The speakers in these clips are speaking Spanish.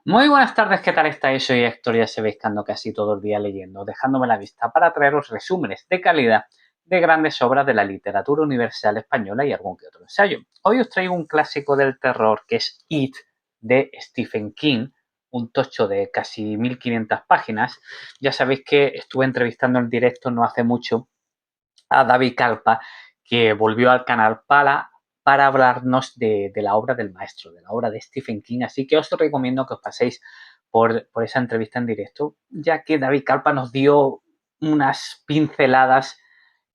Muy buenas tardes, ¿qué tal estáis? Soy Héctor, ya sabéis que ando casi todo el día leyendo, dejándome la vista para traeros resúmenes de calidad de grandes obras de la literatura universal española y algún que otro ensayo. Hoy os traigo un clásico del terror que es It, de Stephen King, un tocho de casi 1500 páginas. Ya sabéis que estuve entrevistando en directo no hace mucho a David Calpa, que volvió al canal para hablarnos de la obra del maestro, de la obra de Stephen King. Así que os recomiendo que os paséis por esa entrevista en directo, ya que David Calpa nos dio unas pinceladas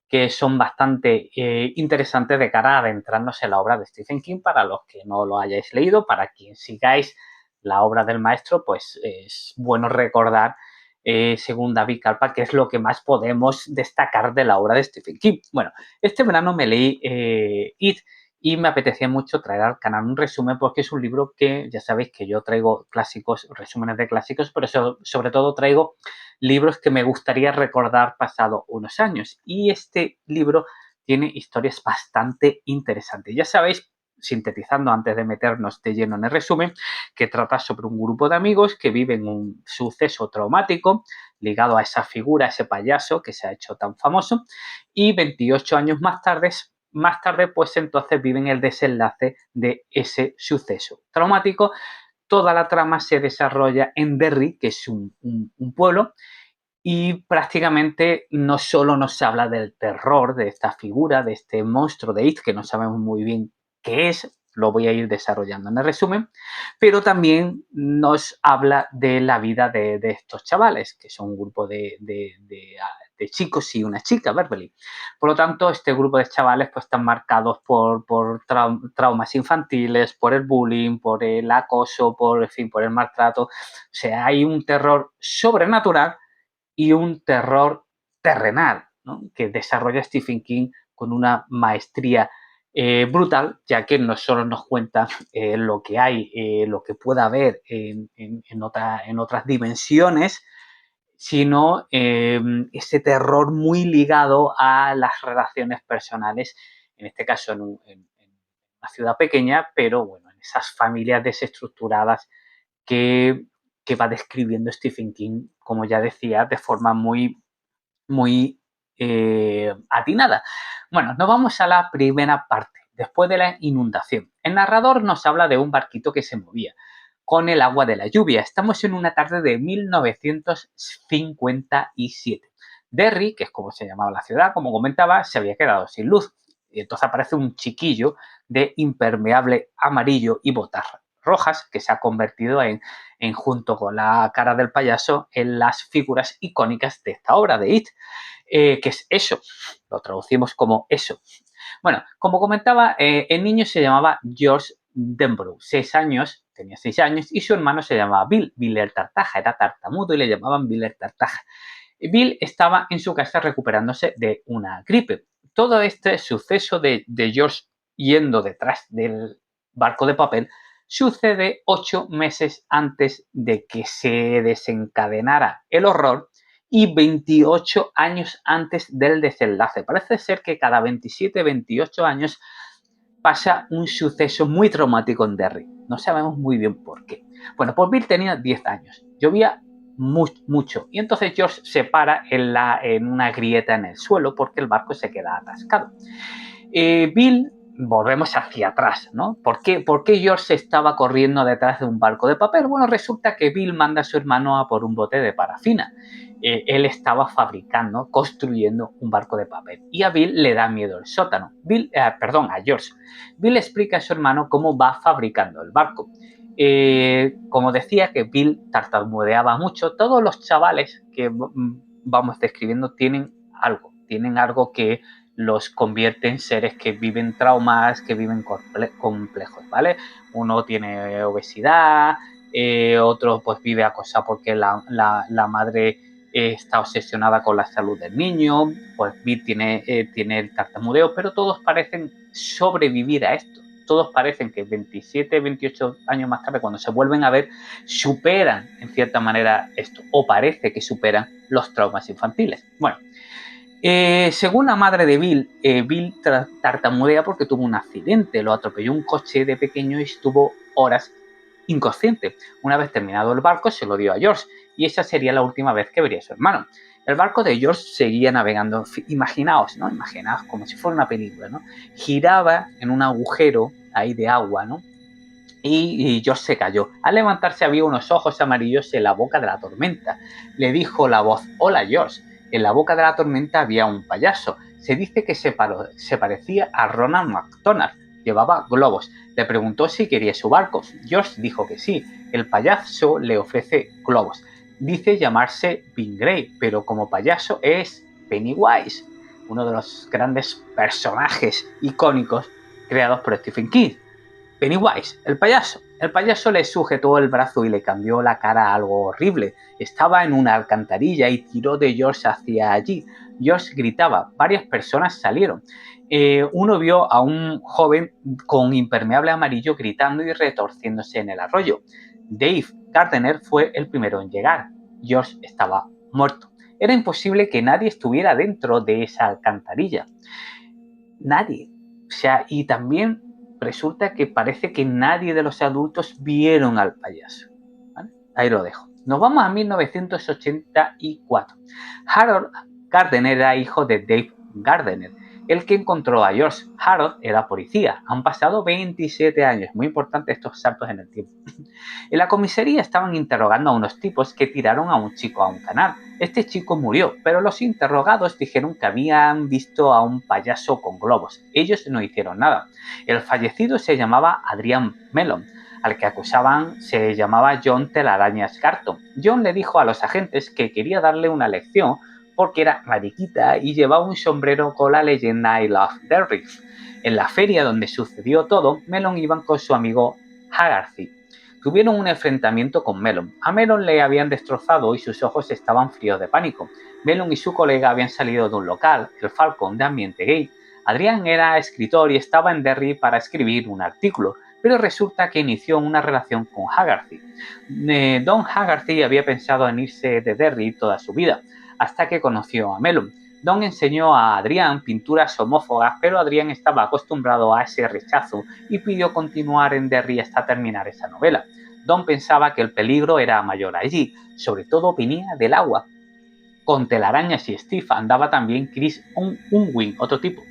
que son bastante interesantes de cara a adentrarnos en la obra de Stephen King. Para los que no lo hayáis leído, para quien sigáis la obra del maestro, pues es bueno recordar, según David Calpa, qué es lo que más podemos destacar de la obra de Stephen King. Bueno, este verano me leí It y me apetecía mucho traer al canal un resumen porque es un libro que ya sabéis que yo traigo clásicos, resúmenes de clásicos, pero sobre todo traigo libros que me gustaría recordar pasado unos años. Y este libro tiene historias bastante interesantes. Ya sabéis, sintetizando antes de meternos de lleno en el resumen, que trata sobre un grupo de amigos que viven un suceso traumático ligado a esa figura, a ese payaso que se ha hecho tan famoso, y 28 años más tarde, pues entonces viven el desenlace de ese suceso traumático. Toda la trama se desarrolla en Derry, que es un pueblo, y prácticamente no solo nos habla del terror de esta figura, de este monstruo de It, que no sabemos muy bien qué es, lo voy a ir desarrollando en el resumen, pero también nos habla de la vida de estos chavales, que son un grupo de chicos y una chica, Beverly. Por lo tanto, este grupo de chavales pues están marcados por traumas infantiles, por el bullying, por el acoso, en fin, por el maltrato. O sea, hay un terror sobrenatural y un terror terrenal, ¿no?, que desarrolla Stephen King con una maestría brutal, ya que no solo nos cuenta lo que hay, lo que pueda haber en otras dimensiones, sino ese terror muy ligado a las relaciones personales, en este caso en una ciudad pequeña, pero bueno, en esas familias desestructuradas que, que va describiendo Stephen King, como ya decía, de forma muy atinada. Bueno, nos vamos a la primera parte. Después de la inundación, el narrador nos habla de un barquito que se movía con el agua de la lluvia. Estamos en una tarde de 1957. Derry, que es como se llamaba la ciudad, como comentaba, se había quedado sin luz. Y entonces aparece un chiquillo de impermeable amarillo y botas rojas que se ha convertido junto con la cara del payaso, en las figuras icónicas de esta obra de It, que es eso. Lo traducimos como eso. Bueno, como comentaba, el niño se llamaba George Denbrough, tenía 6 años, y su hermano se llamaba Bill. Bill el Tartaja, era tartamudo y le llamaban Bill el Tartaja. Bill estaba en su casa recuperándose de una gripe. Todo este suceso de George yendo detrás del barco de papel sucede 8 meses antes de que se desencadenara el horror y 28 años antes del desenlace. Parece ser que cada 27, 28 años pasa un suceso muy traumático en Derry. No sabemos muy bien por qué. Bueno, pues Bill tenía 10 años. Llovía mucho. Y entonces George se para en una grieta en el suelo porque el barco se queda atascado. Bill, volvemos hacia atrás, ¿no? ¿Por qué George estaba corriendo detrás de un barco de papel? Bueno, resulta que Bill manda a su hermano a por un bote de parafina. Él estaba construyendo un barco de papel. Y a Bill le da miedo el sótano. A George. Bill explica a su hermano cómo va fabricando el barco. Como decía, que Bill tartamudeaba mucho. Todos los chavales que vamos describiendo tienen algo que los convierte en seres que viven traumas, que viven complejos, ¿vale? Uno tiene obesidad, otro pues vive acosado porque la madre está obsesionada con la salud del niño, pues Bill tiene el tartamudeo, pero todos parecen sobrevivir a esto. Todos parecen que 27, 28 años más tarde, cuando se vuelven a ver, superan en cierta manera esto, o parece que superan los traumas infantiles. Bueno, según la madre de Bill, Bill tartamudea porque tuvo un accidente, lo atropelló un coche de pequeño y estuvo horas inconsciente. Una vez terminado el barco, se lo dio a George, y esa sería la última vez que vería a su hermano. El barco de George seguía navegando, imaginaos, ¿no? Imaginaos como si fuera una película, ¿no? Giraba en un agujero ahí de agua, ¿no? Y George se cayó. Al levantarse había unos ojos amarillos en la boca de la tormenta. Le dijo la voz: «Hola, George». En la boca de la tormenta había un payaso. Se dice que se parecía a Ronald McDonald. Llevaba globos. Le preguntó si quería su barco. George dijo que sí. El payaso le ofrece globos. Dice llamarse Pingrave, pero como payaso es Pennywise, uno de los grandes personajes icónicos creados por Stephen King. Pennywise, el payaso. El payaso le sujetó el brazo y le cambió la cara a algo horrible. Estaba en una alcantarilla y tiró de George hacia allí. George gritaba. Varias personas salieron. Uno vio a un joven con impermeable amarillo gritando y retorciéndose en el arroyo. Dave Gardner fue el primero en llegar. George estaba muerto. Era imposible que nadie estuviera dentro de esa alcantarilla. Nadie. O sea, y también resulta que parece que nadie de los adultos vieron al payaso. ¿Vale? Ahí lo dejo. Nos vamos a 1984. Harold Gardner era hijo de Dave Gardner, el que encontró a George. Harold era policía. Han pasado 27 años. Muy importante estos saltos en el tiempo. En la comisaría estaban interrogando a unos tipos que tiraron a un chico a un canal. Este chico murió, pero los interrogados dijeron que habían visto a un payaso con globos. Ellos no hicieron nada. El fallecido se llamaba Adrian Mellon. Al que acusaban se llamaba John Telarañas Garton. John le dijo a los agentes que quería darle una lección porque era mariquita y llevaba un sombrero con la leyenda I Love Derry. En la feria donde sucedió todo, Mellon iba con su amigo Haggerty. Tuvieron un enfrentamiento con Mellon. A Mellon le habían destrozado y sus ojos estaban fríos de pánico. Mellon y su colega habían salido de un local, el Falcon, de ambiente gay. Adrian era escritor y estaba en Derry para escribir un artículo, pero resulta que inició una relación con Haggerty. Don Haggerty había pensado en irse de Derry toda su vida, hasta que conoció a Mellon. Don enseñó a Adrian pinturas homófobas, pero Adrian estaba acostumbrado a ese rechazo y pidió continuar en Derry hasta terminar esa novela. Don pensaba que el peligro era mayor allí, sobre todo venía del agua. Con telarañas y Steve andaba también Chris Unwin, otro tipo.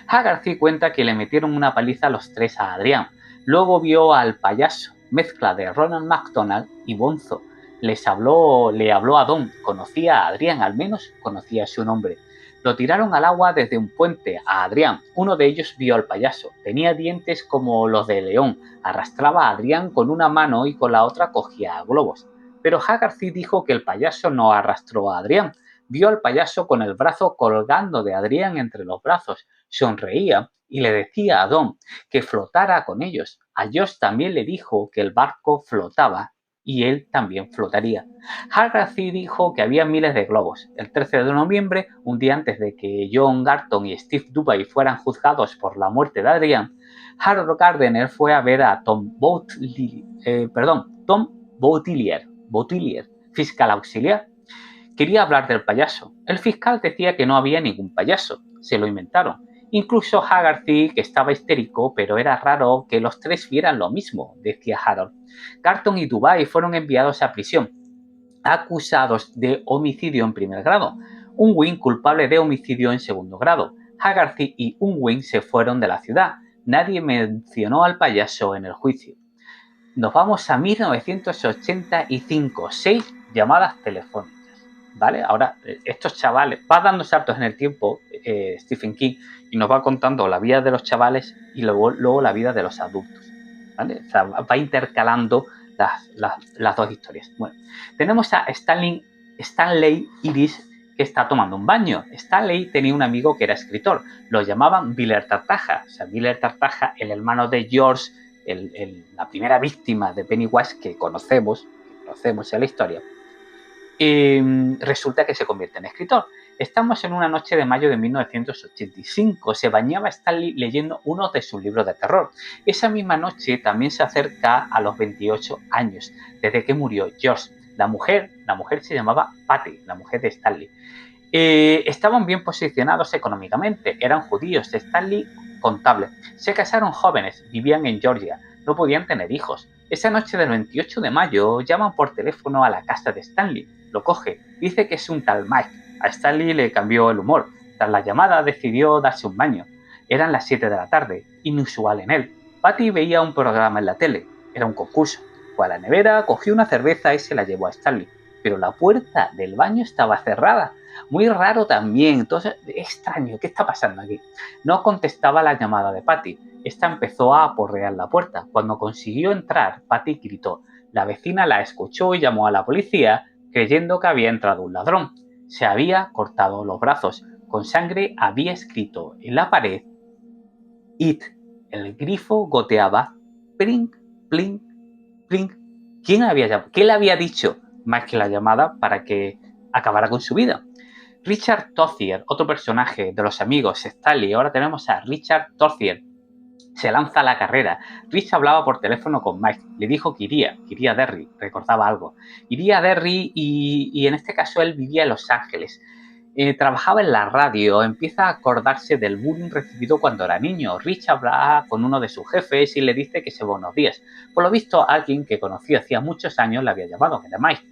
Haggerty cuenta que le metieron una paliza a los tres a Adrian. Luego vio al payaso, mezcla de Ronald McDonald y Bonzo. Le habló a Don, conocía a Adrian, al menos conocía su nombre. Lo tiraron al agua desde un puente a Adrian. Uno de ellos vio al payaso. Tenía dientes como los de león. Arrastraba a Adrian con una mano y con la otra cogía globos. Pero Haggerty dijo que el payaso no arrastró a Adrian. Vio al payaso con el brazo colgando de Adrian entre los brazos. Sonreía y le decía a Don que flotara con ellos. A Josh también le dijo que el barco flotaba y él también flotaría. Haggerty dijo que había miles de globos. El 13 de noviembre, un día antes de que John Garton y Steve Dubay fueran juzgados por la muerte de Adrian, Harold Gardner fue a ver a Tom Boutillier, fiscal auxiliar. Quería hablar del payaso. El fiscal decía que no había ningún payaso. Se lo inventaron. Incluso Haggerty, que estaba histérico, pero era raro que los tres vieran lo mismo, decía Harold. Garton y Dubay fueron enviados a prisión, acusados de homicidio en primer grado. Unwin culpable de homicidio en segundo grado. Haggerty y Unwin se fueron de la ciudad. Nadie mencionó al payaso en el juicio. Nos vamos a 1985, 6 llamadas telefónicas. ¿Vale? Ahora, estos chavales, va dando saltos en el tiempo Stephen King y nos va contando la vida de los chavales y luego la vida de los adultos. ¿Vale? O sea, va intercalando las dos historias. Bueno, tenemos a Stanley Iris, que está tomando un baño. Stanley tenía un amigo que era escritor. Lo llamaban Biller Tartaja. O sea, Biller Tartaja, el hermano de George, la primera víctima de Pennywise que conocemos en la historia. Resulta que se convierte en escritor. Estamos en una noche de mayo de 1985. Se bañaba Stanley leyendo uno de sus libros de terror. Esa misma noche también se acerca a los 28 años, desde que murió George. La mujer se llamaba Patty, la mujer de Stanley. Estaban bien posicionados económicamente, eran judíos. Stanley, contable. Se casaron jóvenes, vivían en Georgia, no podían tener hijos. Esa noche del 28 de mayo llaman por teléfono a la casa de Stanley. Lo coge, dice que es un tal Mike. A Stanley le cambió el humor. Tras la llamada decidió darse un baño. Eran las 7 de la tarde, inusual en él. Patty veía un programa en la tele. Era un concurso. Fue a la nevera, cogió una cerveza y se la llevó a Stanley. Pero la puerta del baño estaba cerrada. Muy raro también. Entonces, extraño, ¿qué está pasando aquí? No contestaba la llamada de Patty. Esta empezó a aporrear la puerta. Cuando consiguió entrar, Patty gritó. La vecina la escuchó y llamó a la policía, creyendo que había entrado un ladrón. Se había cortado los brazos. Con sangre había escrito en la pared "It". El grifo goteaba. Plink, plink, plink. ¿Qué le había dicho más que la llamada para que acabara con su vida? Richard Tozzier, otro personaje de los amigos Stanley. Ahora tenemos a Richard Tozzier. Se lanza a la carrera. Rich hablaba por teléfono con Mike. Le dijo que iría a Derry. Recordaba algo. Iría a Derry y en este caso él vivía en Los Ángeles. Trabajaba en la radio. Empieza a acordarse del bullying recibido cuando era niño. Rich habla con uno de sus jefes y le dice que se buenos días. Por lo visto, alguien que conoció hacía muchos años le había llamado, que era Mike.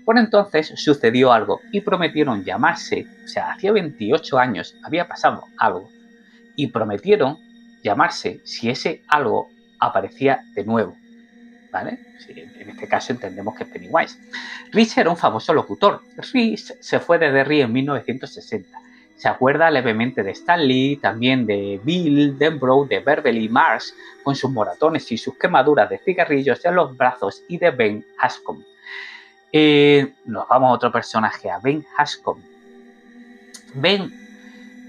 Por entonces sucedió algo y prometieron llamarse. O sea, hacía 28 años había pasado algo. Y prometieron llamarse si ese algo aparecía de nuevo, ¿vale? En este caso entendemos que es Pennywise. Rich era un famoso locutor. Rich se fue de Derry en 1960. Se acuerda levemente de Stanley, también de Bill Denbrough, de Beverly Marsh, con sus moratones y sus quemaduras de cigarrillos en los brazos, y de Ben Hanscom. Nos vamos a otro personaje, a Ben Hanscom.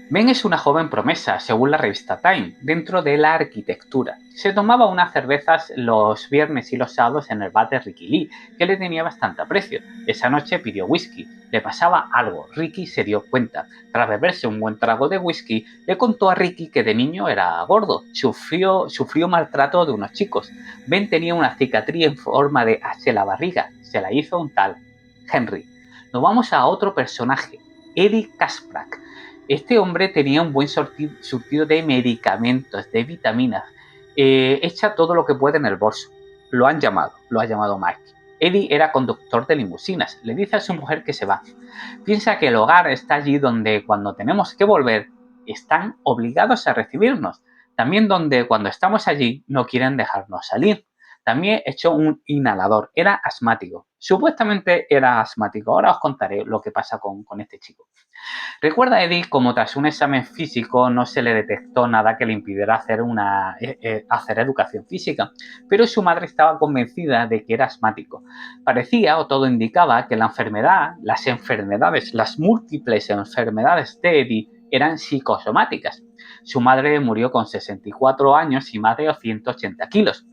Ben es una joven promesa, según la revista Time, dentro de la arquitectura. Se tomaba unas cervezas los viernes y los sábados en el bar de Ricky Lee, que le tenía bastante aprecio. Esa noche pidió whisky. Le pasaba algo. Ricky se dio cuenta. Tras beberse un buen trago de whisky, le contó a Ricky que de niño era gordo. Sufrió maltrato de unos chicos. Ben tenía una cicatriz en forma de H en la barriga. Se la hizo un tal Henry. Nos vamos a otro personaje, Eddie Kasprak. Este hombre tenía un buen surtido de medicamentos, de vitaminas. Echa todo lo que puede en el bolso. Lo ha llamado Mike. Eddie era conductor de limusinas. Le dice a su mujer que se va. Piensa que el hogar está allí donde cuando tenemos que volver están obligados a recibirnos. También donde cuando estamos allí no quieren dejarnos salir. También echó un inhalador. Era asmático. Supuestamente era asmático. Ahora os contaré lo que pasa con este chico. Recuerda a Eddie como tras un examen físico no se le detectó nada que le impidiera hacer educación física, pero su madre estaba convencida de que era asmático. Parecía, o todo indicaba, que las múltiples enfermedades de Eddie eran psicosomáticas. Su madre murió con 64 años y más de 180 kilos.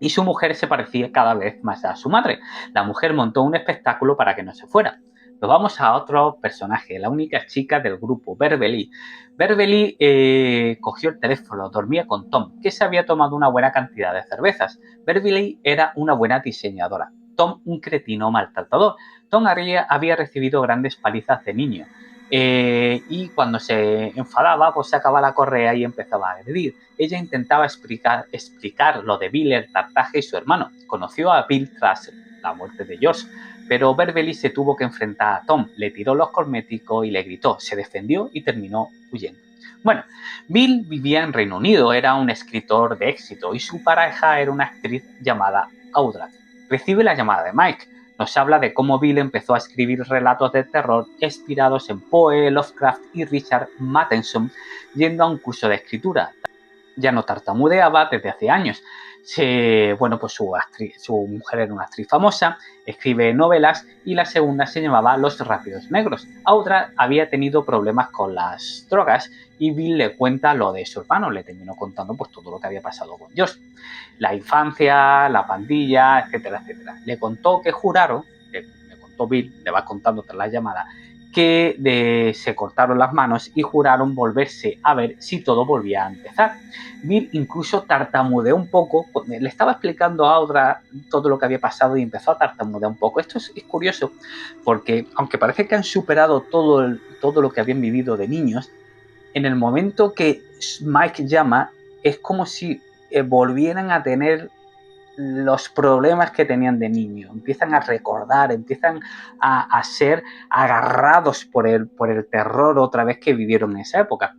Y su mujer se parecía cada vez más a su madre. La mujer montó un espectáculo para que no se fuera. Nos vamos a otro personaje, la única chica del grupo, Beverly. Beverly cogió el teléfono, dormía con Tom, que se había tomado una buena cantidad de cervezas. Beverly era una buena diseñadora. Tom, un cretino maltratador. Tom había recibido grandes palizas de niño. Y cuando se enfadaba, pues sacaba la correa y empezaba a agredir. Ella intentaba explicar lo de Bill, el Tartaje y su hermano. Conoció a Bill tras la muerte de George, pero Beverly se tuvo que enfrentar a Tom, le tiró los cosméticos y le gritó, se defendió y terminó huyendo. Bueno, Bill vivía en Reino Unido, era un escritor de éxito y su pareja era una actriz llamada Audra. Recibe la llamada de Mike. Nos habla de cómo Bill empezó a escribir relatos de terror inspirados en Poe, Lovecraft y Richard Matheson, yendo a un curso de escritura. Ya no tartamudeaba desde hace años. Pues su mujer era una actriz famosa, escribe novelas y la segunda se llamaba Los Rápidos Negros. Audra había tenido problemas con las drogas y Bill le cuenta lo de su hermano, le terminó contando pues todo lo que había pasado con Josh. La infancia, la pandilla, etcétera, etcétera. Le contó que juraron, le contó Bill, le va contando tras la llamada, que se cortaron las manos y juraron volverse a ver si todo volvía a empezar. Bill incluso tartamudeó un poco, le estaba explicando a Audra todo lo que había pasado y empezó a tartamudear un poco. Esto es curioso porque, aunque parece que han superado todo lo que habían vivido de niños, en el momento que Mike llama es como si volvieran a tener los problemas que tenían de niño, empiezan a recordar, empiezan a ser agarrados por el terror otra vez que vivieron en esa época.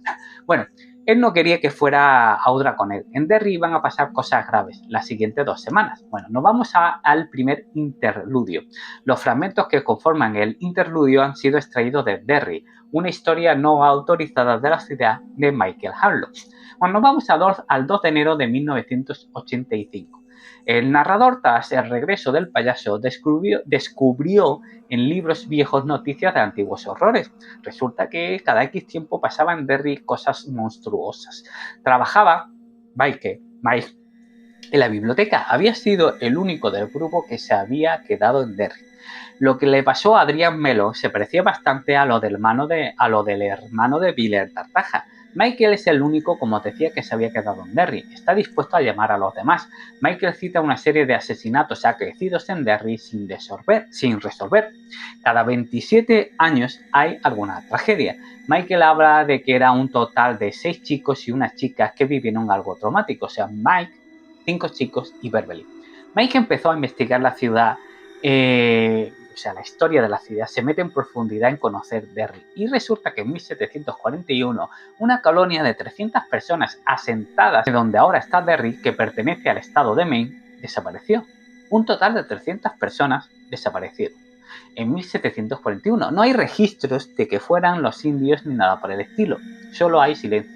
Bueno, él no quería que fuera Audra con él. En Derry iban a pasar cosas graves las siguientes 2 semanas. Bueno, nos vamos al primer interludio. Los fragmentos que conforman el interludio han sido extraídos de Derry, una historia no autorizada de la ciudad de Michael Harlow. Bueno, nos vamos al 2 de enero de 1985. El narrador, tras el regreso del payaso, descubrió en libros viejos noticias de antiguos horrores. Resulta que cada X tiempo pasaba en Derry cosas monstruosas. Trabajaba Mike en la biblioteca. Había sido el único del grupo que se había quedado en Derry. Lo que le pasó a Adrián Melo se parecía bastante a lo del hermano de Biller Tartaja. Michael es el único, como decía, que se había quedado en Derry. Está dispuesto a llamar a los demás. Michael cita una serie de asesinatos acaecidos en Derry sin resolver. Cada 27 años hay alguna tragedia. Michael habla de que era un total de 6 chicos y unas chicas que vivieron algo traumático. O sea, Mike, 5 chicos y Beverly. Mike empezó a investigar la ciudad, la historia de la ciudad, se mete en profundidad en conocer Derry. Y resulta que en 1741, una colonia de 300 personas asentadas de donde ahora está Derry, que pertenece al estado de Maine, desapareció. Un total de 300 personas desaparecieron. En 1741 no hay registros de que fueran los indios ni nada por el estilo, solo hay silencio.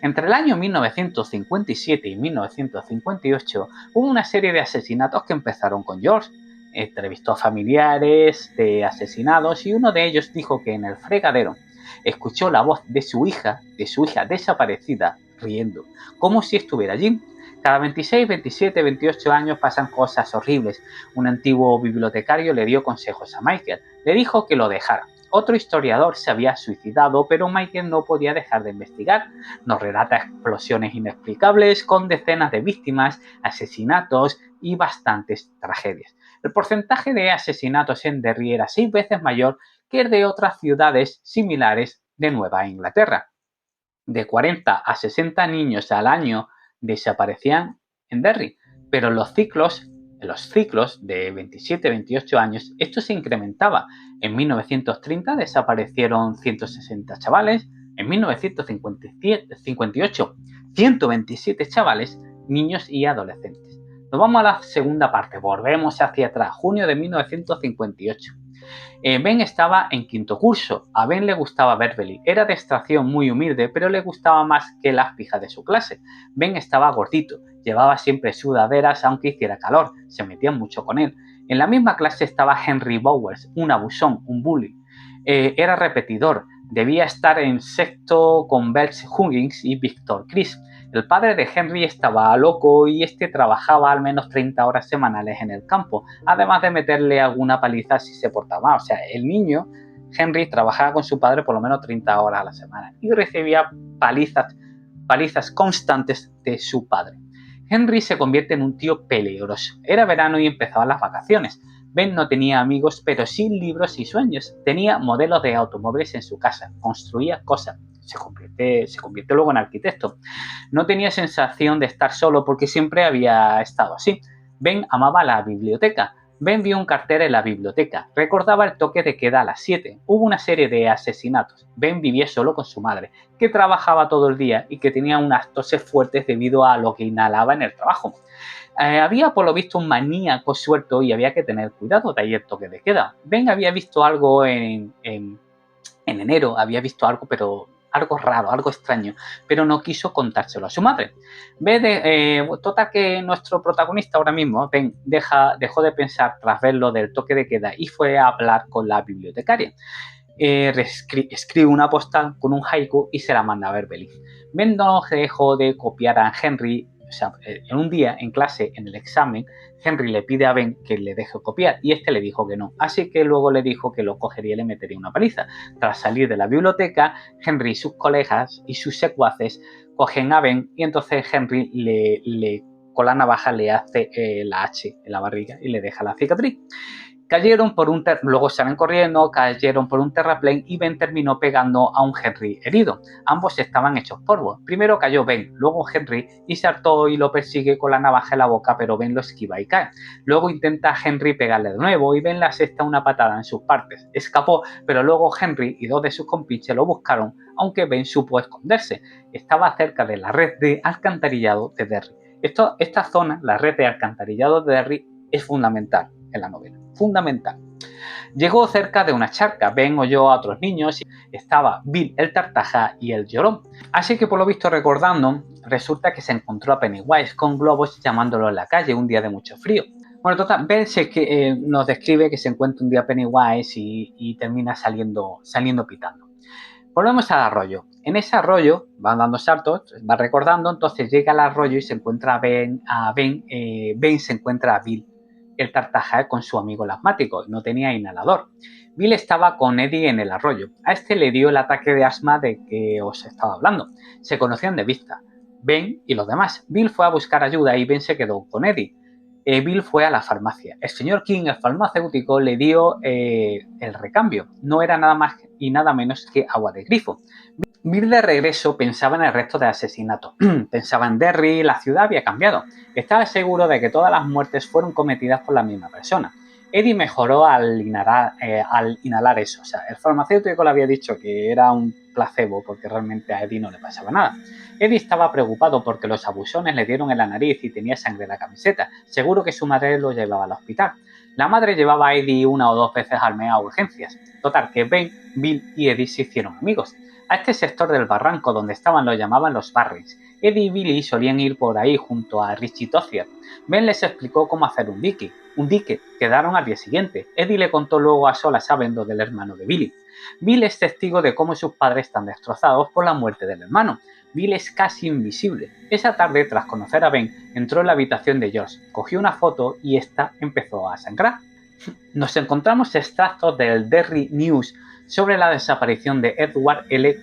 Entre el año 1957 y 1958 hubo una serie de asesinatos que empezaron con George. Entrevistó a familiares de asesinados y uno de ellos dijo que en el fregadero escuchó la voz de su hija desaparecida, riendo, como si estuviera allí. Cada 26, 27, 28 años pasan cosas horribles. Un antiguo bibliotecario le dio consejos a Michael. Le dijo que lo dejara. Otro historiador se había suicidado, pero Michael no podía dejar de investigar. Nos relata explosiones inexplicables con decenas de víctimas, asesinatos y bastantes tragedias. El porcentaje de asesinatos en Derry era 6 veces mayor que el de otras ciudades similares de Nueva Inglaterra. De 40 a 60 niños al año desaparecían en Derry, pero en los ciclos de 27-28 años esto se incrementaba. En 1930 desaparecieron 160 chavales, en 1958 127 chavales, niños y adolescentes. Nos vamos a la segunda parte, volvemos hacia atrás, junio de 1958. Ben estaba en quinto curso. A Ben le gustaba Beverly. Era de extracción muy humilde, pero le gustaba más que las pijas de su clase. Ben estaba gordito. Llevaba siempre sudaderas aunque hiciera calor. Se metían mucho con él. En la misma clase estaba Henry Bowers, un abusón, un bully. Era repetidor. Debía estar en sexto con Belch Huggins y Victor Chris. El padre de Henry estaba loco y trabajaba al menos 30 horas semanales en el campo, además de meterle alguna paliza si se portaba mal. O sea, el niño, Henry, trabajaba con su padre por lo menos 30 horas a la semana y recibía palizas constantes de su padre. Henry se convierte en un tío peligroso. Era verano y empezaban las vacaciones. Ben no tenía amigos, pero sí libros y sueños. Tenía modelos de automóviles en su casa, construía cosas. Se convierte luego en arquitecto. No tenía sensación de estar solo porque siempre había estado así. Ben amaba la biblioteca. Ben vio un cartel en la biblioteca. Recordaba el toque de queda a las 7. Hubo una serie de asesinatos. Ben vivía solo con su madre, que trabajaba todo el día y que tenía unas toses fuertes debido a lo que inhalaba en el trabajo. Había por lo visto un maníaco suelto y había que tener cuidado de ahí el toque de queda. Ben había visto algo en enero, había visto algo, pero algo raro, algo extraño, pero no quiso contárselo a su madre. Total que nuestro protagonista ahora mismo, Ben, dejó de pensar tras ver lo del toque de queda y fue a hablar con la bibliotecaria. Escribe una postal con un haiku y se la manda a Beverly. Ben no dejó de copiar a Henry. O sea, en un día en clase, en el examen, Henry le pide a Ben que le deje copiar y le dijo que no. Así que luego le dijo que lo cogería y le metería una paliza. Tras salir de la biblioteca, Henry y sus colegas y sus secuaces cogen a Ben y entonces Henry con la navaja le hace la H en la barriga y le deja la cicatriz. Luego salen corriendo, cayeron por un terraplén y Ben terminó pegando a un Henry herido. Ambos estaban hechos polvo. Primero cayó Ben, luego Henry y se hartó y lo persigue con la navaja en la boca, pero Ben lo esquiva y cae. Luego intenta Henry pegarle de nuevo y Ben le asesta una patada en sus partes. Escapó, pero luego Henry y 2 de sus compinches lo buscaron, aunque Ben supo esconderse. Estaba cerca de la red de alcantarillado de Derry. Esta zona, la red de alcantarillado de Derry, es fundamental en la novela. Fundamental. Llegó cerca de una charca. Ben oyó a otros niños y estaba Bill el Tartaja y el Llorón. Así que por lo visto recordando, resulta que se encontró a Pennywise con globos llamándolo en la calle un día de mucho frío. Bueno, total, Ben nos describe que se encuentra un día Pennywise y termina saliendo pitando. Volvemos al arroyo. En ese arroyo van dando saltos, va recordando, entonces llega al arroyo y se encuentra Ben se encuentra a Bill el Tartaja con su amigo el asmático, no tenía inhalador. Bill estaba con Eddie en el arroyo. A este le dio el ataque de asma de que os estaba hablando. Se conocían de vista, Ben y los demás. Bill fue a buscar ayuda y Ben se quedó con Eddie. Bill fue a la farmacia. El señor King, el farmacéutico, le dio el recambio. No era nada más y nada menos que agua de grifo. Bill de regreso pensaba en el resto de asesinatos. Pensaba en Derry, la ciudad había cambiado. Estaba seguro de que todas las muertes fueron cometidas por la misma persona. Eddie mejoró al inhalar eso. O sea, el farmacéutico le había dicho que era un placebo porque realmente a Eddie no le pasaba nada. Eddie estaba preocupado porque los abusones le dieron en la nariz y tenía sangre en la camiseta. Seguro que su madre lo llevaba al hospital. La madre llevaba a Eddie 1 o 2 veces al mes a urgencias. Total, que Ben, Bill y Eddie se hicieron amigos. A este sector del barranco donde estaban lo llamaban los Barrens. Eddie y Billy solían ir por ahí junto a Richie Tozier. Ben les explicó cómo hacer un dique. Quedaron al día siguiente. Eddie le contó luego a solas sabiendo del hermano de Billy. Bill es testigo de cómo sus padres están destrozados por la muerte del hermano. Bill es casi invisible. Esa tarde, tras conocer a Ben, entró en la habitación de George, cogió una foto y esta empezó a sangrar. Nos encontramos extractos del Derry News sobre la desaparición de Edward L.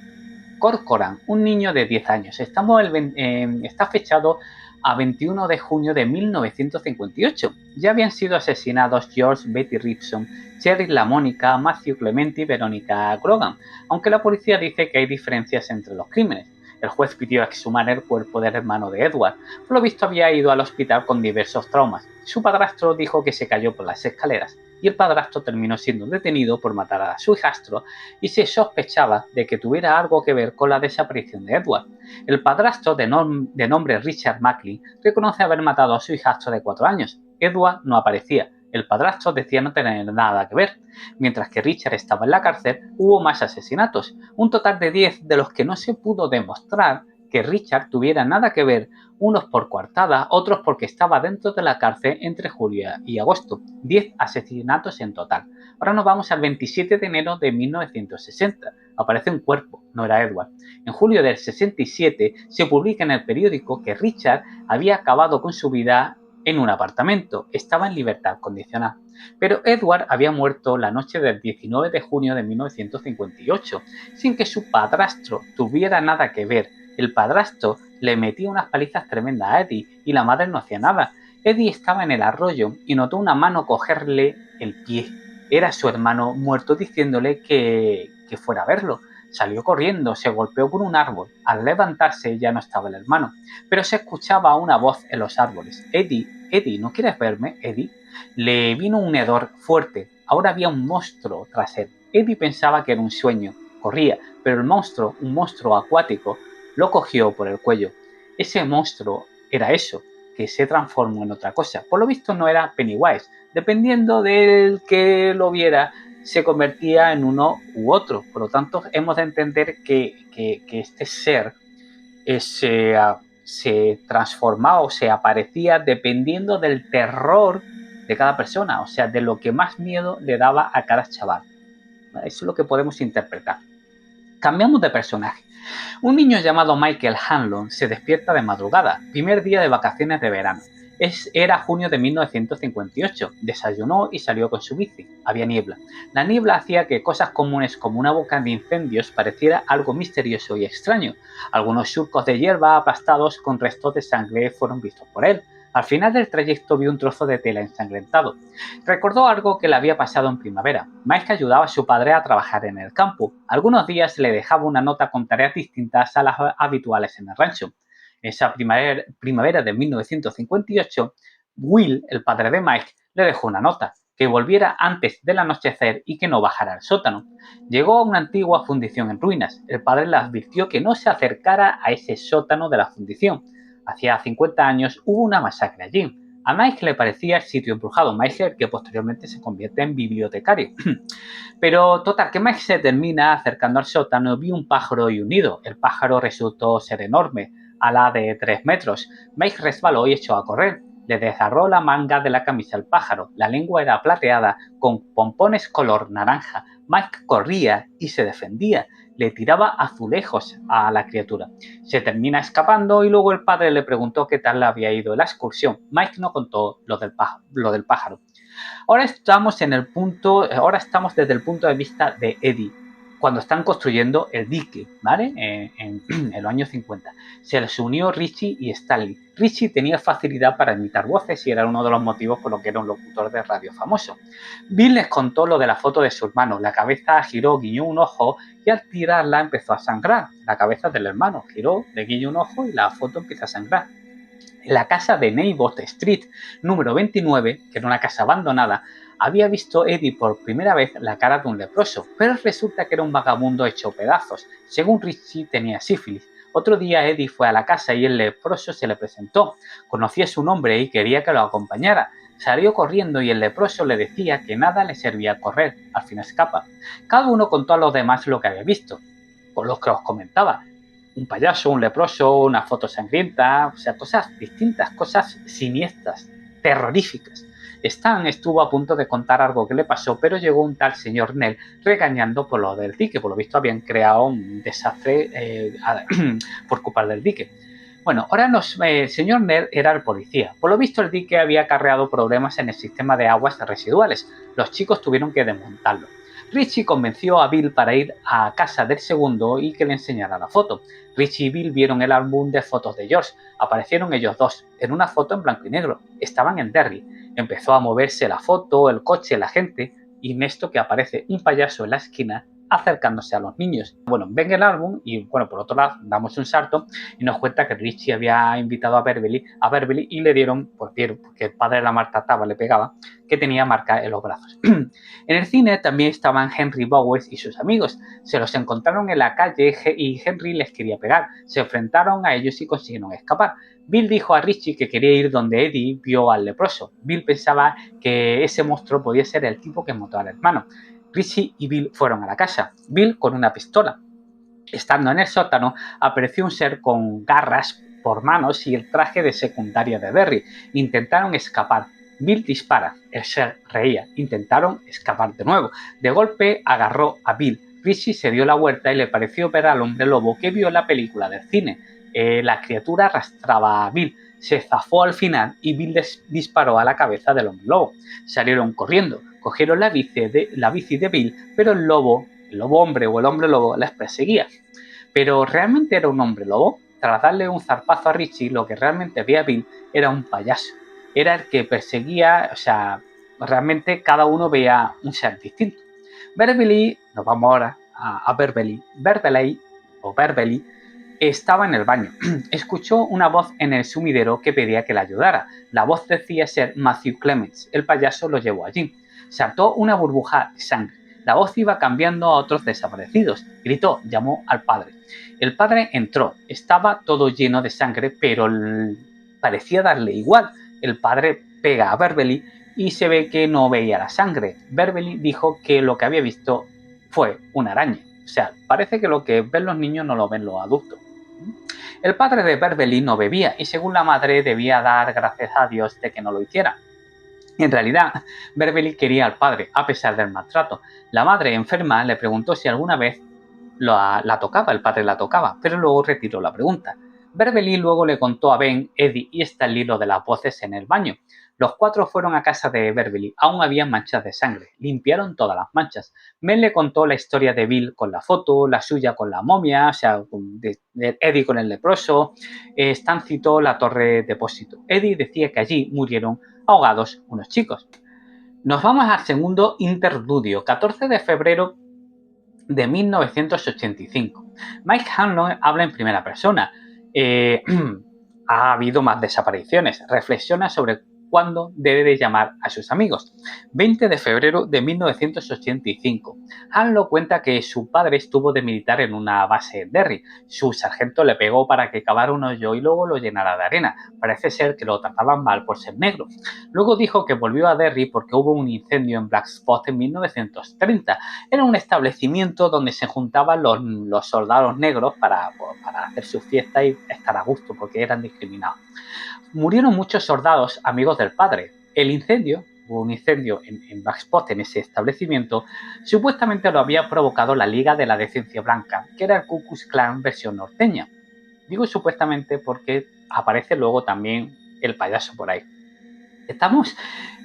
Corcoran, un niño de 10 años. Está fechado a 21 de junio de 1958. Ya habían sido asesinados George, Betty Ripson, Cheryl LaMonica, Matthew Clementi y Veronica Grogan, aunque la policía dice que hay diferencias entre los crímenes. El juez pidió exhumar el cuerpo del hermano de Edward. Por lo visto había ido al hospital con diversos traumas. Su padrastro dijo que se cayó por las escaleras y el padrastro terminó siendo detenido por matar a su hijastro y se sospechaba de que tuviera algo que ver con la desaparición de Edward. El padrastro, de nombre Richard Macklin, reconoce haber matado a su hijastro de 4 años. Edward no aparecía. El padrastro decía no tener nada que ver. Mientras que Richard estaba en la cárcel, hubo más asesinatos, un total de 10 de los que no se pudo demostrar que Richard tuviera nada que ver, unos por coartada, otros porque estaba dentro de la cárcel entre julio y agosto. 10 asesinatos en total. Ahora nos vamos al 27 de enero de 1960. Aparece un cuerpo, no era Edward. En julio del 67 se publica en el periódico que Richard había acabado con su vida en un apartamento. Estaba en libertad condicional. Pero Edward había muerto la noche del 19 de junio de 1958, sin que su padrastro tuviera nada que ver. El padrastro le metía unas palizas tremendas a Eddie y la madre no hacía nada. Eddie estaba en el arroyo y notó una mano cogerle el pie. Era su hermano muerto diciéndole que fuera a verlo. Salió corriendo, se golpeó con un árbol. Al levantarse ya no estaba el hermano, pero se escuchaba una voz en los árboles. Eddie, ¿no quieres verme, Eddie? Le vino un hedor fuerte. Ahora había un monstruo tras él. Eddie pensaba que era un sueño. Corría, pero el monstruo, un monstruo acuático, lo cogió por el cuello. Ese monstruo era eso, que se transformó en otra cosa. Por lo visto no era Pennywise. Dependiendo del que lo viera, se convertía en uno u otro. Por lo tanto, hemos de entender que este ser se transformaba o se aparecía dependiendo del terror de cada persona, o sea, de lo que más miedo le daba a cada chaval. Eso es lo que podemos interpretar. Cambiamos de personaje. Un niño llamado Michael Hanlon se despierta de madrugada, primer día de vacaciones de verano. Era junio de 1958. Desayunó y salió con su bici. Había niebla. La niebla hacía que cosas comunes como una boca de incendios pareciera algo misterioso y extraño. Algunos surcos de hierba aplastados con restos de sangre fueron vistos por él. Al final del trayecto vio un trozo de tela ensangrentado. Recordó algo que le había pasado en primavera. Mike ayudaba a su padre a trabajar en el campo. Algunos días le dejaba una nota con tareas distintas a las habituales en el rancho. Esa primavera de 1958, Will, el padre de Mike, le dejó una nota, que volviera antes del anochecer y que no bajara al sótano. Llegó a una antigua fundición en ruinas. El padre le advirtió que no se acercara a ese sótano de la fundición. Hacía 50 años hubo una masacre allí. A Mike le parecía el sitio embrujado, Mike que posteriormente se convierte en bibliotecario. Pero total, que Mike se termina acercando al sótano y vio un pájaro y un nido. El pájaro resultó ser enorme, ala de 3 metros. Mike resbaló y echó a correr. Le desgarró la manga de la camisa al pájaro. La lengua era plateada, con pompones color naranja. Mike corría y se defendía. Le tiraba azulejos a la criatura. Se termina escapando y luego el padre le preguntó qué tal le había ido la excursión. Mike no contó lo del pájaro. Ahora estamos desde el punto de vista de Eddie, cuando están construyendo el dique, ¿vale? En los años 50. Se les unió Richie y Stanley. Richie tenía facilidad para imitar voces y era uno de los motivos por los que era un locutor de radio famoso. Bill les contó lo de la foto de su hermano. La cabeza giró, guiñó un ojo y al tirarla empezó a sangrar. La cabeza del hermano giró, le guiñó un ojo y la foto empieza a sangrar. En la casa de Neighbor Street número 29, que era una casa abandonada, había visto Eddie por primera vez la cara de un leproso, pero resulta que era un vagabundo hecho pedazos. Según Richie, tenía sífilis. Otro día Eddie fue a la casa y el leproso se le presentó. Conocía su nombre y quería que lo acompañara. Salió corriendo y el leproso le decía que nada le servía correr. Al fin escapa. Cada uno contó a los demás lo que había visto, por lo que os comentaba. Un payaso, un leproso, una foto sangrienta, o sea, cosas distintas, cosas siniestras, terroríficas. Stan estuvo a punto de contar algo que le pasó, pero llegó un tal señor Nell regañando por lo del dique. Por lo visto habían creado un desastre por culpa del dique. Bueno, ahora el señor Nell era el policía. Por lo visto el dique había acarreado problemas en el sistema de aguas residuales. Los chicos tuvieron que desmontarlo. Richie convenció a Bill para ir a casa del segundo y que le enseñara la foto. Richie y Bill vieron el álbum de fotos de George. Aparecieron ellos dos, en una foto en blanco y negro. Estaban en Derry. Empezó a moverse la foto, el coche, la gente, y en esto que aparece un payaso en la esquina acercándose a los niños. Bueno, ven el álbum y, bueno, por otro lado, damos un salto y nos cuenta que Richie había invitado a Beverly y le dieron, pues vieron, porque el padre la maltrataba, le pegaba, que tenía marca en los brazos. En el cine también estaban Henry Bowers y sus amigos. Se los encontraron en la calle y Henry les quería pegar. Se enfrentaron a ellos y consiguieron escapar. Bill dijo a Richie que quería ir donde Eddie vio al leproso. Bill pensaba que ese monstruo podía ser el tipo que mató al hermano. Richie y Bill fueron a la casa. Bill con una pistola. Estando en el sótano, apareció un ser con garras por manos y el traje de secundaria de Derry. Intentaron escapar. Bill dispara. El ser reía. Intentaron escapar de nuevo. De golpe agarró a Bill. Richie se dio la vuelta y le pareció ver al hombre lobo que vio en la película del cine. La criatura arrastraba a Bill. Se zafó al final y Bill disparó a la cabeza del hombre lobo. Salieron corriendo. Cogieron la bici de Bill, pero el lobo hombre o el hombre lobo les perseguía. Pero ¿realmente era un hombre lobo? Tras darle un zarpazo a Richie, lo que realmente veía Bill era un payaso. Era el que perseguía, o sea, realmente cada uno veía un ser distinto. Beverly, nos vamos ahora a Beverly. Beverly estaba en el baño. Escuchó una voz en el sumidero que pedía que la ayudara. La voz decía ser Matthew Clements. El payaso lo llevó allí. Saltó una burbuja de sangre. La voz iba cambiando a otros desaparecidos. Gritó, llamó al padre. El padre entró. Estaba todo lleno de sangre, pero parecía darle igual. El padre pega a Beverly y se ve que no veía la sangre. Beverly dijo que lo que había visto fue una araña. O sea, parece que lo que ven los niños no lo ven los adultos. El padre de Beverly no bebía y según la madre debía dar gracias a Dios de que no lo hiciera. En realidad, Beverly quería al padre, a pesar del maltrato. La madre enferma le preguntó si alguna vez la tocaba, el padre la tocaba, pero luego retiró la pregunta. Beverly luego le contó a Ben, Eddie y Stanley lo de las voces en el baño. Los cuatro fueron a casa de Beverly. Aún había manchas de sangre. Limpiaron todas las manchas. Ben le contó la historia de Bill con la foto, la suya con la momia, o sea, de Eddie con el leproso. Stan citó la torre depósito. Eddie decía que allí murieron ahogados unos chicos. Nos vamos al segundo interludio, 14 de febrero de 1985. Mike Hanlon habla en primera persona. Ha habido más desapariciones. Reflexiona sobre cuándo debe de llamar a sus amigos. 20 de febrero de 1985. Hanlon cuenta que su padre estuvo de militar en una base en Derry. Su sargento le pegó para que cavara un hoyo y luego lo llenara de arena. Parece ser que lo trataban mal por ser negro. Luego dijo que volvió a Derry porque hubo un incendio en Black Spot en 1930. Era un establecimiento donde se juntaban los soldados negros para hacer su fiesta y estar a gusto porque eran discriminados. Murieron muchos soldados amigos del padre. Hubo un incendio en Black Spot, en ese establecimiento, supuestamente lo había provocado la Liga de la Decencia Blanca, que era el Ku Klux Klan versión norteña. Digo supuestamente porque aparece luego también el payaso por ahí. Estamos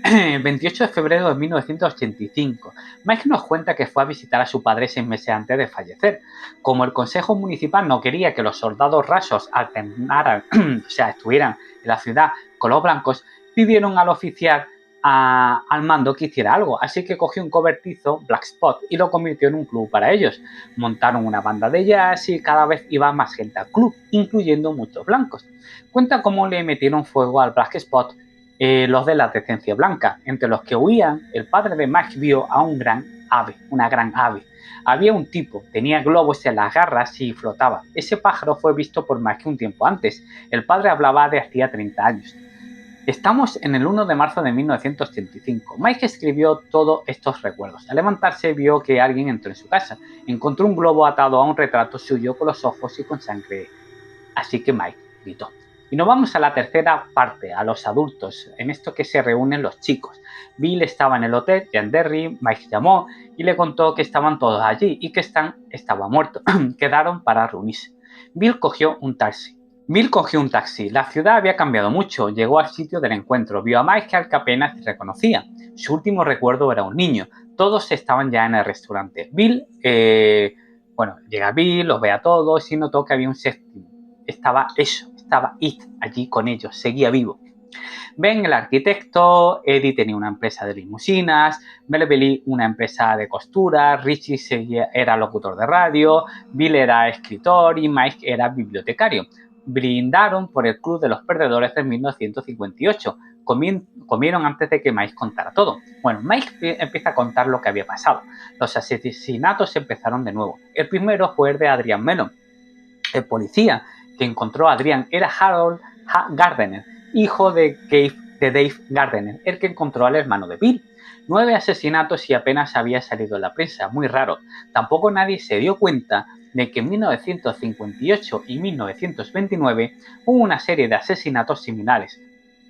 el 28 de febrero de 1985. Mike nos cuenta que fue a visitar a su padre 6 meses antes de fallecer. Como el consejo municipal no quería que los soldados rasos alternaran, o sea, estuvieran en la ciudad con los blancos, pidieron al oficial al mando que hiciera algo, así que cogió un cobertizo, Black Spot, y lo convirtió en un club para ellos. Montaron una banda de jazz y cada vez iba más gente al club, incluyendo muchos blancos. Cuenta cómo le metieron fuego al Black Spot los de la decencia blanca. Entre los que huían, el padre de Mike vio a una gran ave. Había un tipo, tenía globos en las garras y flotaba. Ese pájaro fue visto por Mike un tiempo antes. El padre hablaba de hacía 30 años. Estamos en el 1 de marzo de 1985. Mike escribió todos estos recuerdos. Al levantarse vio que alguien entró en su casa. Encontró un globo atado a un retrato suyo con los ojos y con sangre. Así que Mike gritó. Y nos vamos a la tercera parte, a los adultos, en esto que se reúnen los chicos. Bill estaba en el hotel, ya en Derry. Mike llamó y le contó que estaban todos allí y que Stan estaba muerto. Quedaron para reunirse. Bill cogió un taxi. La ciudad había cambiado mucho. Llegó al sitio del encuentro. Vio a Mike al que apenas reconocía. Su último recuerdo era un niño. Todos estaban ya en el restaurante. Llega Bill, los ve a todos y notó que había un séptimo. Estaba It allí con ellos, seguía vivo. Ben, el arquitecto, Eddie tenía una empresa de limusinas, Beverly una empresa de costura, Richie era locutor de radio, Bill era escritor y Mike era bibliotecario. Brindaron por el Club de los Perdedores de 1958. Comieron antes de que Mike contara todo. Bueno, Mike empieza a contar lo que había pasado. Los asesinatos empezaron de nuevo. El primero fue el de Adrian Mellon. El policía que encontró a Adrian era Harold Gardner, hijo de Dave Gardner, el que encontró al hermano de Bill. 9 asesinatos y apenas había salido en la prensa, muy raro. Tampoco nadie se dio cuenta de que en 1958 y 1929 hubo una serie de asesinatos similares.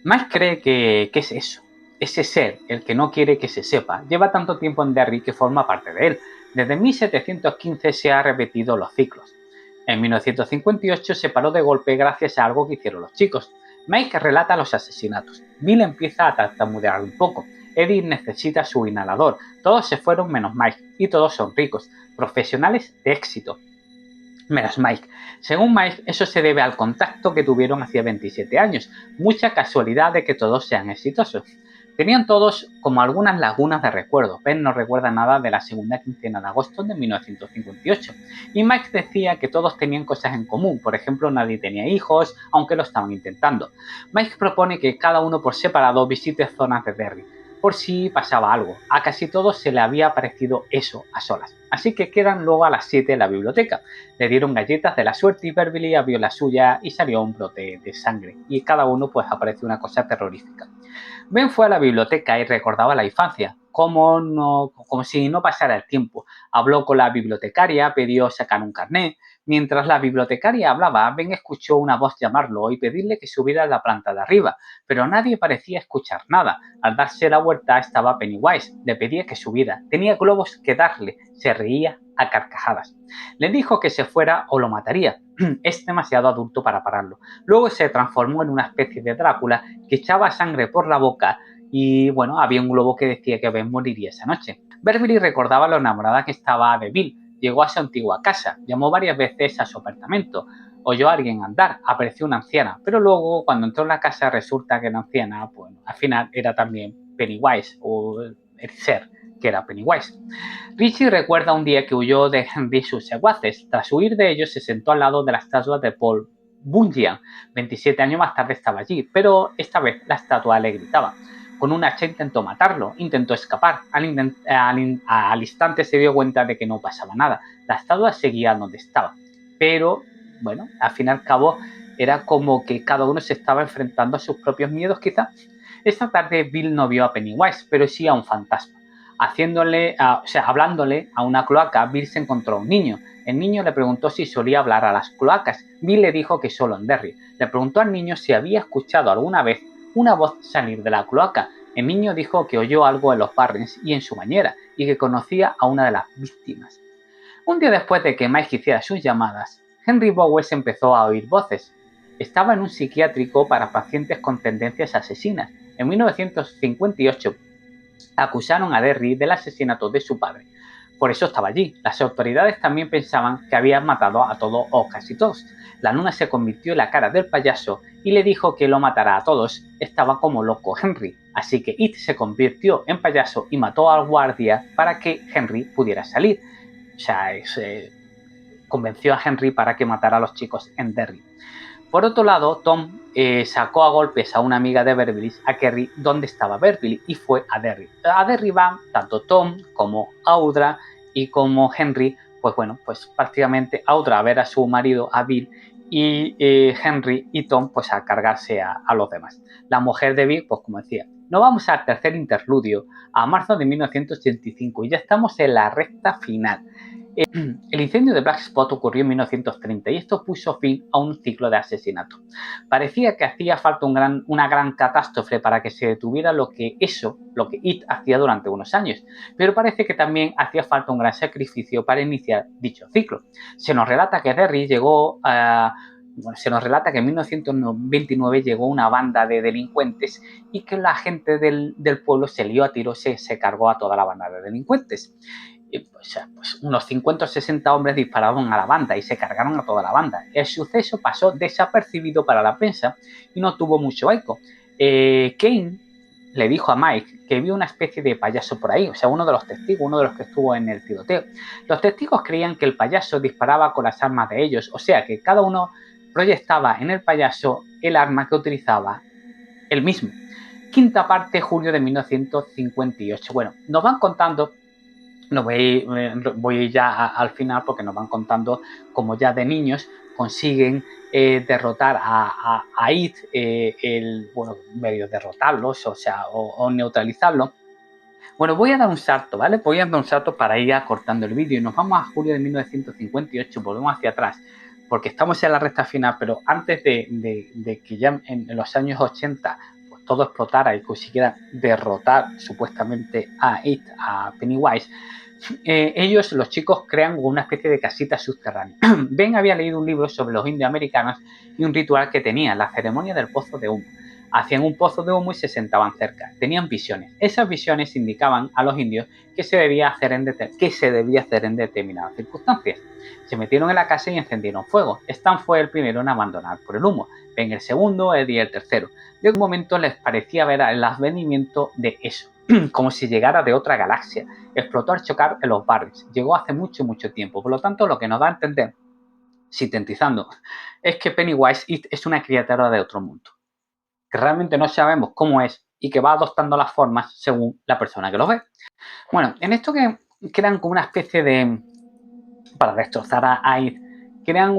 Mike cree que es eso, ese ser, el que no quiere que se sepa. Lleva tanto tiempo en Derry que forma parte de él. Desde 1715 se han repetido los ciclos. En 1958 se paró de golpe gracias a algo que hicieron los chicos. Mike relata los asesinatos. Bill empieza a tartamudear un poco. Eddie necesita su inhalador. Todos se fueron menos Mike y todos son ricos, profesionales de éxito. Menos Mike. Según Mike, eso se debe al contacto que tuvieron hacía 27 años. Mucha casualidad de que todos sean exitosos. Tenían todos como algunas lagunas de recuerdo. Ben no recuerda nada de la segunda quincena de agosto de 1958. Y Mike decía que todos tenían cosas en común. Por ejemplo, nadie tenía hijos, aunque lo estaban intentando. Mike propone que cada uno por separado visite zonas de Derry, por si pasaba algo. A casi todos se le había parecido eso a solas. Así que quedan luego a las 7 en la biblioteca. Le dieron galletas de la suerte y Beverly abrió la suya y salió un brote de sangre. Y cada uno pues apareció una cosa terrorífica. Ben fue a la biblioteca y recordaba la infancia, como si no pasara el tiempo. Habló con la bibliotecaria, pidió sacar un carnet. Mientras la bibliotecaria hablaba, Ben escuchó una voz llamarlo y pedirle que subiera a la planta de arriba, pero nadie parecía escuchar nada. Al darse la vuelta estaba Pennywise, le pedía que subiera, tenía globos que darle, se reía a carcajadas. Le dijo que se fuera o lo mataría. es demasiado adulto para pararlo. Luego se transformó en una especie de Drácula que echaba sangre por la boca y, bueno, había un globo que decía que Ben moriría esa noche. Beverly recordaba lo enamorada que estaba de Bill. Llegó a su antigua casa, llamó varias veces a su apartamento, oyó a alguien andar, apareció una anciana, pero luego cuando entró en la casa resulta que la anciana, bueno, al final era también Pennywise, o el ser que era Pennywise. Richie recuerda un día que huyó de Henry y sus secuaces. Tras huir de ellos, se sentó al lado de la estatua de Paul Bunyan. 27 años más tarde estaba allí, pero esta vez la estatua le gritaba. Con un hacha intentó matarlo, intentó escapar. Al instante se dio cuenta de que no pasaba nada. La estatua seguía donde estaba. Pero, bueno, al fin y al cabo, era como que cada uno se estaba enfrentando a sus propios miedos, quizá. Esta tarde Bill no vio a Pennywise, pero sí a un fantasma. Hablándole a una cloaca, Bill se encontró a un niño. El niño le preguntó si solía hablar a las cloacas. Bill le dijo que solo en Derry. Le preguntó al niño si había escuchado alguna vez una voz salir de la cloaca. El niño dijo que oyó algo en los Barrens y en su bañera, y que conocía a una de las víctimas. Un día después de que Mike hiciera sus llamadas, Henry Bowes empezó a oír voces. Estaba en un psiquiátrico para pacientes con tendencias asesinas. En 1958 acusaron a Derry del asesinato de su padre. Por eso estaba allí. Las autoridades también pensaban que había matado a todos o casi todos. La nuna se convirtió en la cara del payaso y le dijo que lo matara a todos. Estaba como loco Henry. Así que It se convirtió en payaso y mató al guardia para que Henry pudiera salir. Convenció a Henry para que matara a los chicos en Derry. Por otro lado, Tom sacó a golpes a una amiga de Beverly, a Kerry, donde estaba Beverly, y fue a Derry. A Derry van tanto Tom como Audra y como Henry, pues prácticamente Audra a ver a su marido, a Bill, y Henry y Tom pues a cargarse a los demás. La mujer de Bill, pues como decía, nos vamos al tercer interludio, a marzo de 1985, y ya estamos en la recta final. El incendio de Black Spot ocurrió en 1930 y esto puso fin a un ciclo de asesinatos. Parecía que hacía falta una gran catástrofe para que se detuviera lo que It hacía durante unos años, pero parece que también hacía falta un gran sacrificio para iniciar dicho ciclo. Se nos relata que en 1929 llegó una banda de delincuentes y que la gente del pueblo se lió a tiros, se cargó a toda la banda de delincuentes. Unos 50 o 60 hombres dispararon a la banda y se cargaron a toda la banda. El suceso pasó desapercibido para la prensa y no tuvo mucho eco. Kane le dijo a Mike que vio una especie de payaso por ahí, uno de los testigos, uno de los que estuvo en el tiroteo. Los testigos creían que el payaso disparaba con las armas de ellos, o sea que cada uno proyectaba en el payaso el arma que utilizaba él mismo. Quinta parte, julio de 1958. Bueno, nos van contando. No voy ya al final porque nos van contando cómo ya de niños consiguen derrotar a It, medio derrotarlos, o neutralizarlo. Bueno, voy a dar un salto, ¿vale? Voy a dar un salto para ir acortando el vídeo y nos vamos a julio de 1958, volvemos hacia atrás, porque estamos en la recta final, pero antes de que ya en los años 80 pues todo explotara y consiguieran derrotar supuestamente a It, a Pennywise, ellos, los chicos, crean una especie de casita subterránea. Ben había leído un libro sobre los indios americanos y un ritual que tenían, la ceremonia del pozo de humo. Hacían un pozo de humo y se sentaban cerca. Tenían visiones. Esas visiones indicaban a los indios que se debía hacer en determinadas circunstancias. Se metieron en la casa y encendieron fuego. Stan fue el primero en abandonar por el humo. Ben el segundo, Eddie el tercero. De un momento les parecía ver el advenimiento de eso, como si llegara de otra galaxia. Explotó al chocar en los Barrens. Llegó hace mucho, mucho tiempo. Por lo tanto, lo que nos da a entender, sintetizando, es que Pennywise es una criatura de otro mundo, que realmente no sabemos cómo es y que va adoptando las formas según la persona que lo ve. Bueno, en esto que crean como una especie de... para destrozar a It, crean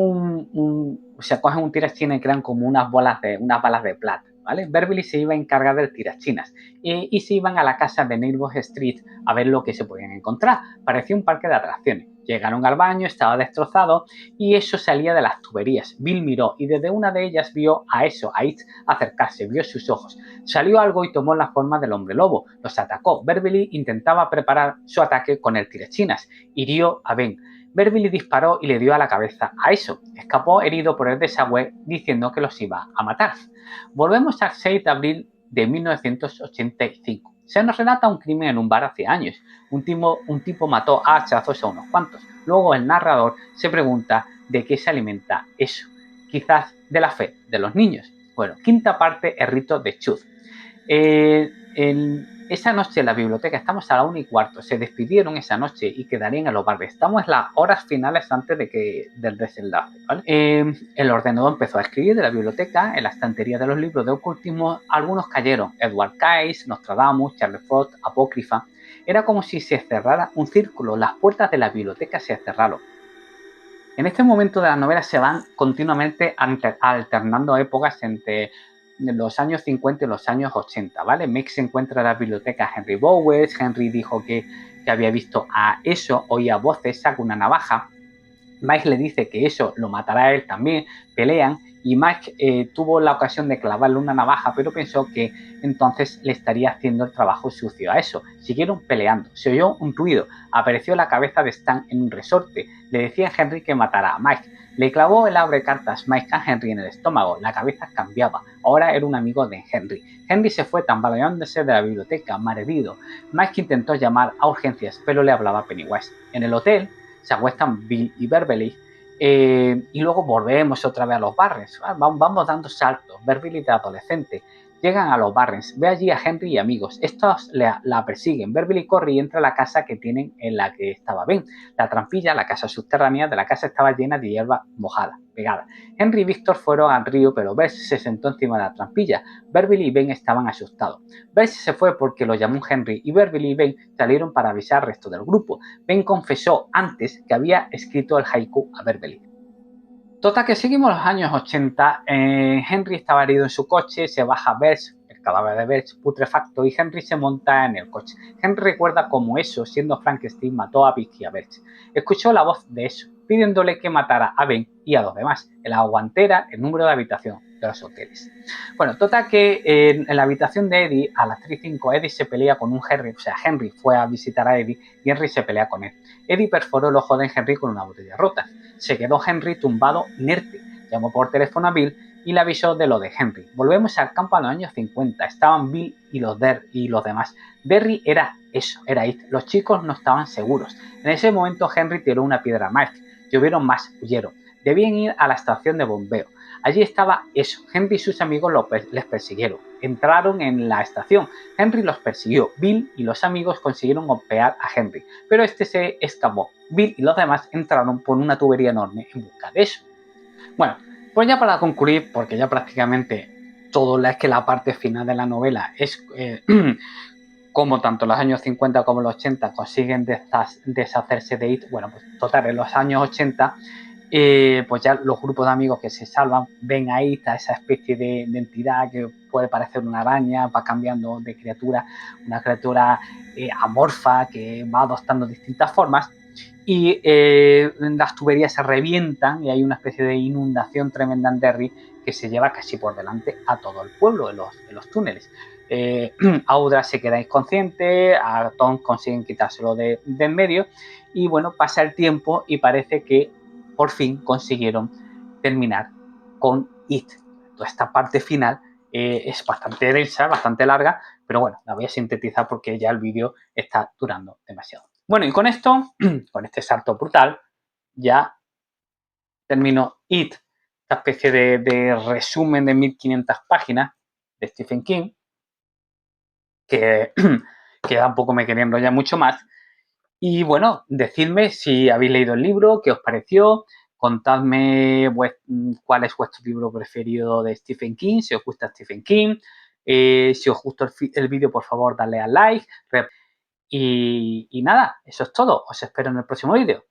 cogen un tirachina y crean como unas balas de plata, ¿vale? Beverly se iba a encargar del tirachinas y se iban a la casa de Neighbor Street a ver lo que se podían encontrar. Parecía un parque de atracciones. Llegaron al baño, estaba destrozado y eso salía de las tuberías. Bill miró y desde una de ellas vio a It acercarse, vio sus ojos. Salió algo y tomó la forma del hombre lobo. Los atacó. Beverly intentaba preparar su ataque con el tirachinas. Hirió a Ben. Beverly disparó y le dio a la cabeza a eso. Escapó herido por el desagüe diciendo que los iba a matar. Volvemos al 6 de abril de 1985. Se nos relata un crimen en un bar hace años. Un tipo mató a hachazos a unos cuantos. Luego el narrador se pregunta de qué se alimenta eso. Quizás de la fe de los niños. Bueno, quinta parte, el rito de Chud. Esa noche en la biblioteca, estamos a la 1:15, se despidieron esa noche y quedarían en los bares. Estamos en las horas finales antes del desenlace, ¿vale? El ordenador empezó a escribir de la biblioteca, en la estantería de los libros de ocultismo, algunos cayeron: Edward Cayce, Nostradamus, Charles Frost, Apócrifa. Era como si se cerrara un círculo, las puertas de la biblioteca se cerraron. En este momento de la novela se van continuamente alternando épocas entre los años 50 y los años 80, ¿vale? Meg se encuentra en la biblioteca Henry Bowers. Henry dijo que había visto a eso, oía voces, saca una navaja. Mike le dice que eso lo matará a él también, pelean y Mike tuvo la ocasión de clavarle una navaja, pero pensó que entonces le estaría haciendo el trabajo sucio a eso. Siguieron peleando, se oyó un ruido, apareció la cabeza de Stan en un resorte, le decía a Henry que matara a Mike. Le clavó el abrecartas Mike a Henry en el estómago, la cabeza cambiaba, ahora era un amigo de Henry. Henry se fue tambaleándose de la biblioteca, malherido. Mike intentó llamar a urgencias, pero le hablaba Pennywise. En el hotel se acuestan Bill y Beverly, y luego volvemos otra vez a los Barrens. Vamos dando saltos. Beverly de adolescente. Llegan a los Barrens, ve allí a Henry y amigos. Estos la persiguen. Beverly corre y entra a la casa que tienen en la que estaba Ben. La trampilla, la casa subterránea de la casa, estaba llena de hierba mojada, pegada. Henry y Víctor fueron al río, pero Bess se sentó encima de la trampilla. Beverly y Ben estaban asustados. Bess se fue porque lo llamó Henry y Beverly y Ben salieron para avisar al resto del grupo. Ben confesó antes que había escrito el haiku a Beverly. Total, que seguimos los años 80. Henry estaba herido en su coche, se baja Bess, el cadáver de Bess, putrefacto, y Henry se monta en el coche. Henry recuerda cómo eso, siendo Frankenstein, mató a Vicky y a Bess. Escuchó la voz de eso, pidiéndole que matara a Ben y a los demás, en la guantera, el número de habitación de los hoteles. Bueno, total que en la habitación de Eddie, a las 3:05, Eddie se pelea con un Henry, o sea, Henry fue a visitar a Eddie y Henry se pelea con él. Eddie perforó el ojo de Henry con una botella rota. Se quedó Henry tumbado, inerte. Llamó por teléfono a Bill y le avisó de lo de Henry. Volvemos al campo a los años 50. Estaban Bill y los demás. Derry era eso, era It. Los chicos no estaban seguros. En ese momento Henry tiró una piedra a Mike. Llovieron más, huyeron. Debían ir a la estación de bombeo. Allí estaba eso. Henry y sus amigos les persiguieron. Entraron en la estación. Henry los persiguió. Bill y los amigos consiguieron golpear a Henry, pero este se escapó. Bill y los demás entraron por una tubería enorme en busca de eso. Bueno, pues ya para concluir, porque ya prácticamente todo es que la parte final de la novela es como tanto los años 50 como los 80 consiguen deshacerse de It. Bueno, pues total, en los años 80 pues ya los grupos de amigos que se salvan ven a It, a esa especie de entidad que puede parecer una araña, va cambiando de criatura, una criatura amorfa que va adoptando distintas formas, y las tuberías se revientan y hay una especie de inundación tremenda en Derry que se lleva casi por delante a todo el pueblo en los túneles. Audra se queda inconsciente, a Tom consiguen quitárselo de en medio, y bueno, pasa el tiempo y parece que por fin consiguieron terminar con It. Toda esta parte final es bastante densa, bastante larga, pero bueno, la voy a sintetizar porque ya el vídeo está durando demasiado. Bueno, y con esto, con este salto brutal, ya termino It, esta especie de resumen de 1500 páginas de Stephen King, que tampoco me quería enrollar mucho más. Y bueno, decidme si habéis leído el libro, qué os pareció, contadme cuál es vuestro libro preferido de Stephen King, si os gusta Stephen King, si os gustó el vídeo, por favor, dadle al like. Y nada, eso es todo. Os espero en el próximo vídeo.